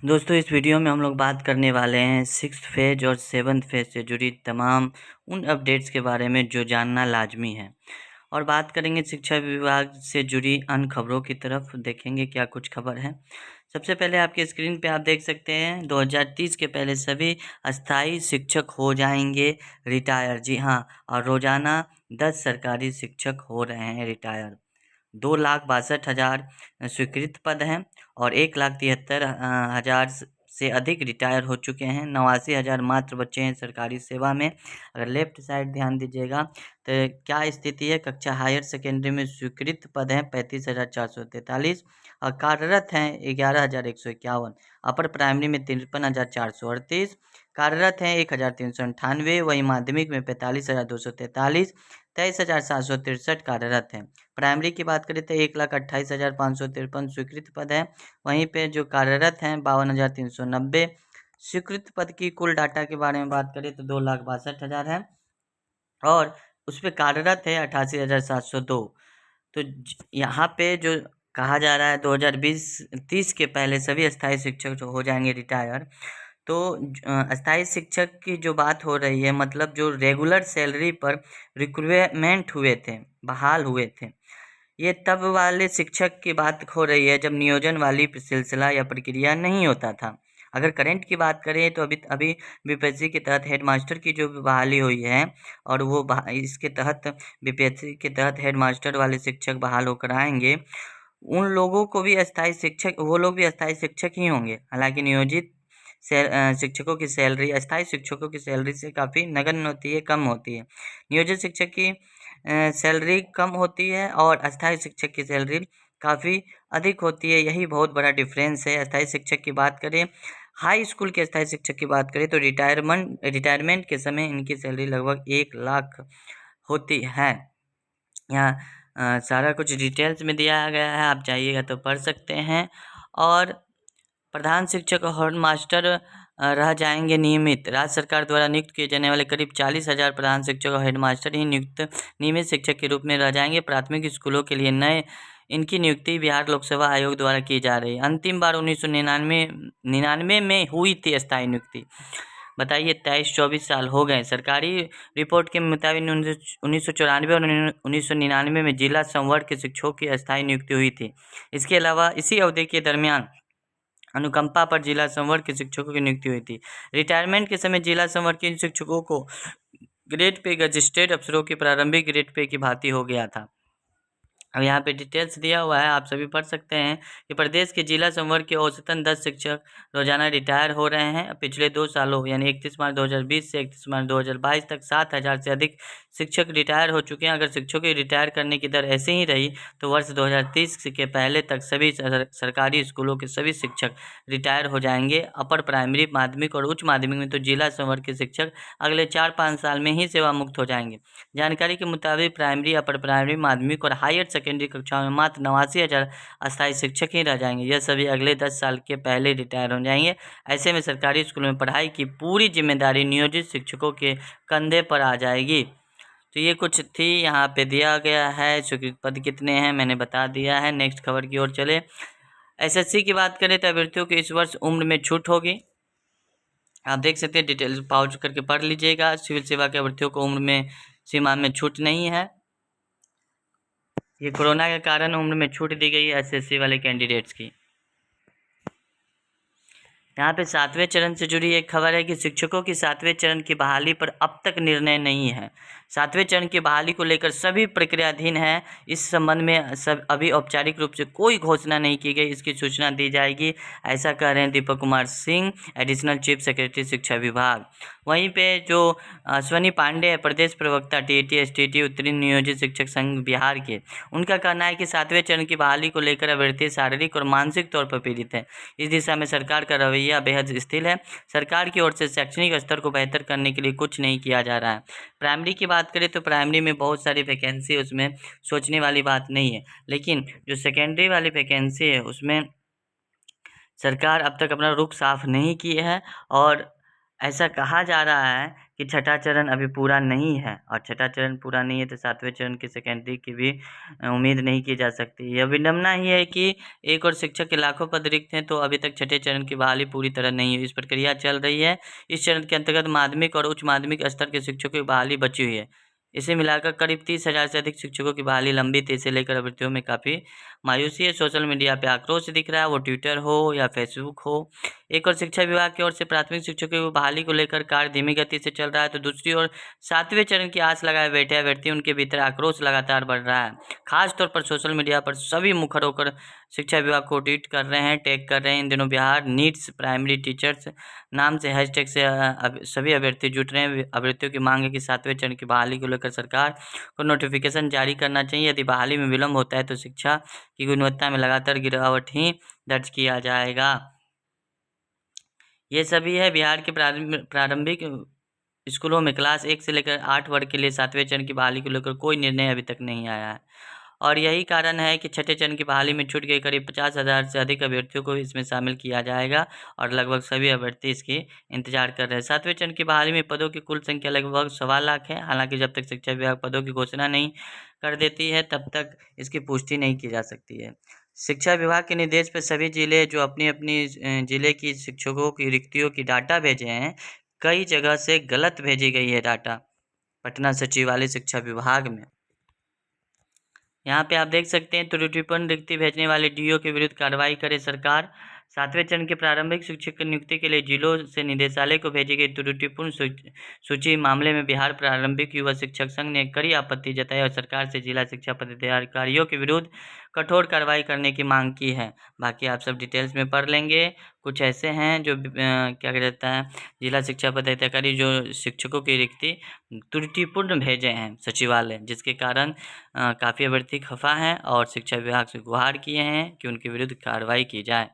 दोस्तों इस वीडियो में हम लोग बात करने वाले हैं सिक्स्थ फेज और सेवन्थ फेज से जुड़ी तमाम उन अपडेट्स के बारे में जो जानना लाजमी है। और बात करेंगे शिक्षा विभाग से जुड़ी अन्य खबरों की तरफ, देखेंगे क्या कुछ खबर है। सबसे पहले आपके स्क्रीन पे आप देख सकते हैं 2030 के पहले सभी अस्थाई शिक्षक हो जाएंगे रिटायर। जी हाँ, और रोजाना 10 सरकारी शिक्षक हो रहे हैं रिटायर। 2,62,000 स्वीकृत पद हैं और 1,73,000 से अधिक रिटायर हो चुके हैं। 89,000 मात्र बच्चे हैं सरकारी सेवा में। अगर लेफ्ट साइड ध्यान दीजिएगा तो क्या स्थिति है। कक्षा हायर सेकेंडरी में स्वीकृत पद हैं 35,443 और कार्यरत हैं 11,151। अपर प्राइमरी में 53,438 कार्यरत हैं 1,398। वहीं माध्यमिक में 45,243, 23,763 कार्यरत हैं। प्राइमरी की बात करें तो 1,28,553 स्वीकृत पद हैं। वहीं पे जो कार्यरत हैं 52,390। स्वीकृत पद की कुल डाटा के बारे में बात करें तो 2,62,000 है और उस पर कार्यरत है 88,702। तो यहाँ पे जो कहा जा रहा है 2020-30 के पहले सभी अस्थायी शिक्षक जो हो जाएंगे रिटायर। तो अस्थायी शिक्षक की जो बात हो रही है, मतलब जो रेगुलर सैलरी पर रिक्रूटमेंट हुए थे, बहाल हुए थे, ये तब वाले शिक्षक की बात हो रही है जब नियोजन वाली सिलसिला या प्रक्रिया नहीं होता था। अगर करंट की बात करें तो अभी अभी बीपीएससी के तहत हेडमास्टर की जो बहाली हुई है और वो इसके तहत बीपीएससी के तहत हेडमास्टर वाले शिक्षक बहाल होकर आएंगे। उन लोगों को भी अस्थायी शिक्षक, वो लोग भी अस्थायी शिक्षक ही होंगे। हालांकि नियोजित शिक्षकों की सैलरी अस्थायी शिक्षकों की सैलरी से काफ़ी नगण्य होती है, कम होती है। नियोजित शिक्षक की सैलरी कम होती है और अस्थायी शिक्षक की सैलरी काफ़ी अधिक होती है। यही बहुत बड़ा डिफरेंस है। अस्थायी शिक्षक की बात करें, हाई स्कूल के अस्थायी शिक्षक की बात करें तो रिटायरमेंट के समय इनकी सैलरी लगभग 1 लाख होती है। यहाँ सारा कुछ डिटेल्स में दिया गया है, आप चाहिएगा तो पढ़ सकते हैं। और प्रधान शिक्षक और मास्टर रह जाएंगे नियमित। राज्य सरकार द्वारा नियुक्त किए जाने वाले करीब 40,000 प्रधान शिक्षक और हेडमास्टर ही नियमित शिक्षक के रूप में रह जाएंगे। प्राथमिक स्कूलों के लिए नए इनकी नियुक्ति बिहार लोक सेवा आयोग द्वारा की जा रही है। अंतिम बार 1999 में हुई थी अस्थायी नियुक्ति। बताइए, 23-24 साल हो गए। सरकारी रिपोर्ट के मुताबिक 1994 और 1999 में जिला संवर्ग के शिक्षकों की अस्थायी नियुक्ति हुई थी। इसके अलावा इसी अवधि के दरमियान अनुकंपा पर जिला संवर्ग के शिक्षकों की नियुक्ति हुई थी। रिटायरमेंट के समय जिला संवर्ग के शिक्षकों को ग्रेड पे मजिस्ट्रेट अफसरों के प्रारंभिक ग्रेड पे की भांति हो गया था। अब यहाँ पे डिटेल्स दिया हुआ है, आप सभी पढ़ सकते हैं कि प्रदेश के जिला संवर्ग के औसतन 10 शिक्षक रोजाना रिटायर हो रहे हैं। पिछले 2 सालों यानी 31 मार्च 2020 से 31 मार्च 2022 तक 7,000 से अधिक शिक्षक रिटायर हो चुके हैं। अगर शिक्षकों की रिटायर करने की दर ऐसे ही रही तो वर्ष 2030 के पहले तक सभी सरकारी स्कूलों के सभी शिक्षक रिटायर हो जाएंगे। अपर प्राइमरी, माध्यमिक और उच्च माध्यमिक में तो जिला संवर्ग के शिक्षक अगले 4-5 साल में ही सेवा मुक्त हो जाएंगे। जानकारी के मुताबिक प्राइमरी, अपर प्राइमरी, माध्यमिक और हायर सेकेंडरी कक्षाओं में मात्र 89,000 अस्थायी शिक्षक ही रह जाएंगे। यह सभी अगले 10 साल के पहले रिटायर हो जाएंगे। ऐसे में सरकारी स्कूलों में पढ़ाई की पूरी जिम्मेदारी नियोजित शिक्षकों के कंधे पर आ जाएगी। तो ये कुछ थी, यहाँ पे दिया गया है। स्वीकृत पद कितने हैं मैंने बता दिया है। नेक्स्ट खबर की ओर चले। एसएससी की बात करें तो अभ्यर्थियों को इस वर्ष उम्र में छूट होगी। आप देख सकते हैं, डिटेल्स पॉज करके पढ़ लीजिएगा। सिविल सेवा के अभ्यर्थियों को उम्र में सीमा में छूट नहीं है। ये कोरोना के कारण उम्र में छूट दी गई है एसएससी वाले कैंडिडेट्स की। यहाँ पे 7वें चरण से जुड़ी एक खबर है कि शिक्षकों की 7वें चरण की बहाली पर अब तक निर्णय नहीं है। 7वें चरण की बहाली को लेकर सभी प्रक्रियाधीन है। इस संबंध में सब अभी औपचारिक रूप से कोई घोषणा नहीं की गई, इसकी सूचना दी जाएगी, ऐसा कह रहे हैं Deepak Kumar Singh, additional chief secretary शिक्षा विभाग। वहीं पे जो अश्वनी पांडे है, प्रदेश प्रवक्ता टीईटी एसटीटी उत्तीर्ण नियोजित शिक्षक संघ बिहार के, उनका कहना है कि 7वें चरण की बहाली को लेकर अभ्यर्थी शारीरिक और मानसिक तौर पर पीड़ित है। इस दिशा में सरकार का रवैया बेहद स्थिर है। सरकार की ओर से शैक्षणिक स्तर को बेहतर करने के लिए कुछ नहीं किया जा रहा है। प्राइमरी की बात करें तो प्राइमरी में बहुत सारी वैकेंसी, उसमें सोचने वाली बात नहीं है। लेकिन जो सेकेंडरी वाली वैकेंसी है उसमें सरकार अब तक अपना रुख साफ नहीं की है और ऐसा कहा जा रहा है कि छठा चरण अभी पूरा नहीं है, और छठा चरण पूरा नहीं है तो सातवें चरण की सेकेंडरी की भी उम्मीद नहीं की जा सकती। यह विडम्बना ही है कि एक और शिक्षक के लाखों पद रिक्त हैं तो अभी तक छठे चरण की बहाली पूरी तरह नहीं हुई। इस प्रक्रिया चल रही है। इस चरण के अंतर्गत माध्यमिक और उच्च माध्यमिक स्तर के शिक्षकों की बहाली बची हुई है। इसे मिलाकर करीब 30,000 से अधिक शिक्षकों की बहाली लंबित है। इसे लेकर अभ्यर्थियों में काफ़ी मायूसी है। सोशल मीडिया पे आक्रोश दिख रहा है, वो ट्विटर हो या फेसबुक हो। एक और शिक्षा विभाग की ओर से प्राथमिक शिक्षकों की बहाली को लेकर कार्य धीमी गति से चल रहा है, तो दूसरी ओर सातवें चरण की आस लगाए बैठे अभ्यर्थी, उनके भीतर आक्रोश लगातार बढ़ रहा है। खासतौर पर सोशल मीडिया पर सभी मुखर होकर शिक्षा विभाग को ट्वीट कर रहे हैं, टैग कर रहे हैं। इन दिनों बिहार नीड्स प्राइमरी टीचर्स नाम से हैशटैग से सभी अभ्यर्थी जुट रहे हैं। अभ्यर्थियों की मांग है कि सातवें चरण की बहाली को लेकर सरकार को नोटिफिकेशन जारी करना चाहिए। यदि बहाली में विलम्ब होता है तो शिक्षा की गुणवत्ता में लगातार गिरावट ही दर्ज किया जाएगा। ये सभी है बिहार के प्रारंभिक स्कूलों में क्लास 1 से लेकर 8 वर्ग के लिए सातवें चरण की बहाली को लेकर कोई निर्णय अभी तक नहीं आया है, और यही कारण है कि छठे चरण की बहाली में छूट गए करीब 50,000 से अधिक अभ्यर्थियों को इसमें शामिल किया जाएगा, और लगभग सभी अभ्यर्थी इसकी इंतजार कर रहे हैं। सातवें चरण की बहाली में पदों की कुल संख्या लगभग 1.25 लाख है। हालांकि जब तक शिक्षा विभाग पदों की घोषणा नहीं कर देती है तब तक इसकी पुष्टि नहीं की जा सकती है। शिक्षा विभाग के निर्देश पर सभी जिले जो अपनी अपनी जिले की शिक्षकों की रिक्तियों की डाटा भेजे हैं, कई जगह से गलत भेजी गई है डाटा पटना सचिवालय शिक्षा विभाग में। यहाँ पे आप देख सकते हैं, त्रुटिपूर्ण रिक्ति भेजने वाले डीओ के विरुद्ध कार्रवाई करे सरकार। सातवें चरण के प्रारंभिक शिक्षक की नियुक्ति के लिए जिलों से निदेशालय को भेजी गई त्रुटिपूर्ण सूची मामले में बिहार प्रारंभिक युवा शिक्षक संघ ने कड़ी आपत्ति जताई और सरकार से जिला शिक्षा पदाधिकारियों के विरुद्ध कठोर कार्रवाई करने की मांग की है। बाकी आप सब डिटेल्स में पढ़ लेंगे। कुछ ऐसे हैं जो क्या कहता है, जिला शिक्षा पदाधिकारी जो शिक्षकों की रिक्ति त्रुटिपूर्ण भेजे हैं सचिवालय, जिसके कारण काफ़ी अभ्यर्थी खफा हैं और शिक्षा विभाग से गुहार किए हैं कि उनके विरुद्ध कार्रवाई की जाए।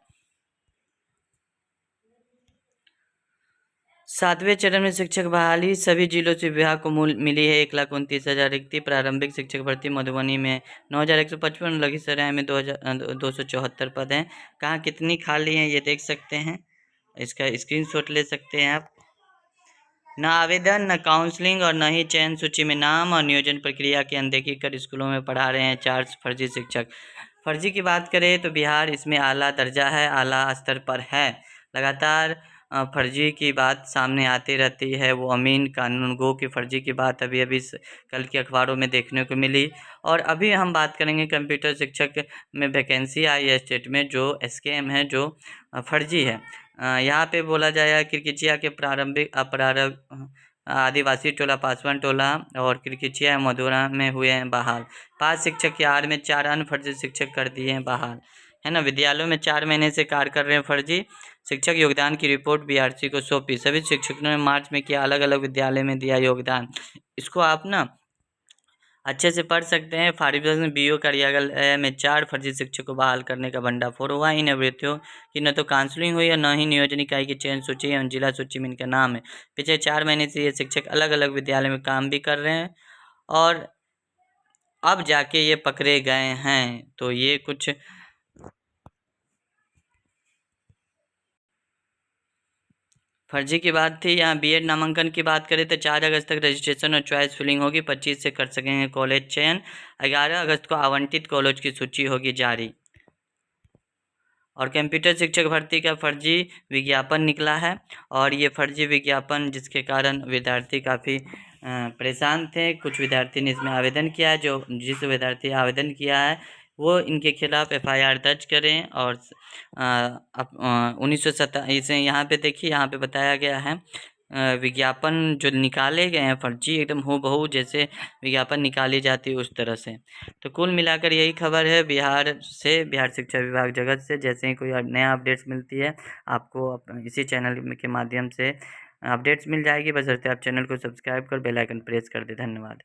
सातवें चरण में शिक्षक बहाली सभी जिलों से विभाग को मिली है 1,29,000 रिक्ति। प्रारंभिक शिक्षक भर्ती मधुबनी में 9,155, लखीसराय में 2,274 पद हैं। कहाँ कितनी खाली हैं ये देख सकते हैं, इसका स्क्रीनशॉट ले सकते हैं आप। न आवेदन, न काउंसलिंग और न ही चयन सूची में नाम, और नियोजन प्रक्रिया की अनदेखी कर स्कूलों में पढ़ा रहे हैं 4 फर्जी शिक्षक। फर्जी की बात करें तो बिहार इसमें आला दर्जा है, आला स्तर पर है। लगातार फर्जी की बात सामने आती रहती है। वो अमीन कानूनगो की फर्जी की बात अभी अभी कल के अखबारों में देखने को मिली। और अभी हम बात करेंगे कंप्यूटर शिक्षक में वैकेंसी आई है स्टेट में, जो स्कैम है, जो फर्जी है। यहाँ पे बोला जाएगा किरकिचिया के प्रारंभिक आदिवासी टोला, पासवान टोला और किरकिचिया मधुरा में हुए हैं बहाल। 5 शिक्षक की आड़ में 4 अन्य फर्जी शिक्षक कर दिए हैं बहाल, है ना। विद्यालयों में 4 महीने से कार्य कर रहे हैं फर्जी शिक्षक। योगदान की रिपोर्ट बीआरसी को सौंपी। सभी शिक्षकों ने मार्च में किया, अलग अलग विद्यालय में दिया योगदान। इसको आप ना अच्छे से पढ़ सकते हैं। फार्गुसन बीओ कार्यालय में 4 फर्जी शिक्षक को बहाल करने का भंडाफोड़ हुआ। इन अभ्यर्थियों की न तो काउंसलिंग हुई और न ही नियोजन इकाई की चयन सूची एवं जिला सूची में इनका नाम है। पिछले 4 महीने से ये शिक्षक अलग अलग विद्यालय में काम भी कर रहे हैं और अब जाके ये पकड़े गए हैं। तो ये कुछ फर्जी की बात थी। यहाँ बीएड नामांकन की बात करें तो 4 अगस्त तक रजिस्ट्रेशन और चॉइस फिलिंग होगी। 25 से कर सकेंगे कॉलेज चयन। 11 अगस्त को आवंटित कॉलेज की सूची होगी जारी। और कंप्यूटर शिक्षक भर्ती का फर्जी विज्ञापन निकला है, और ये फर्जी विज्ञापन जिसके कारण विद्यार्थी काफ़ी परेशान थे। कुछ विद्यार्थी ने इसमें आवेदन किया है। जिस विद्यार्थी आवेदन किया है वो इनके खिलाफ एफआईआर दर्ज करें। और 1970 इसे यहाँ पे देखिए, यहाँ पे बताया गया है विज्ञापन जो निकाले गए हैं फर्जी, एकदम हूबहू जैसे विज्ञापन निकाली जाती है उस तरह से। तो कुल मिलाकर यही खबर है बिहार से, बिहार शिक्षा विभाग जगत से। जैसे ही कोई नया अपडेट्स मिलती है आपको इसी चैनल के माध्यम से अपडेट्स मिल जाएगी। बशर्ते आप चैनल को सब्सक्राइब कर बेल आइकन प्रेस कर दे। धन्यवाद।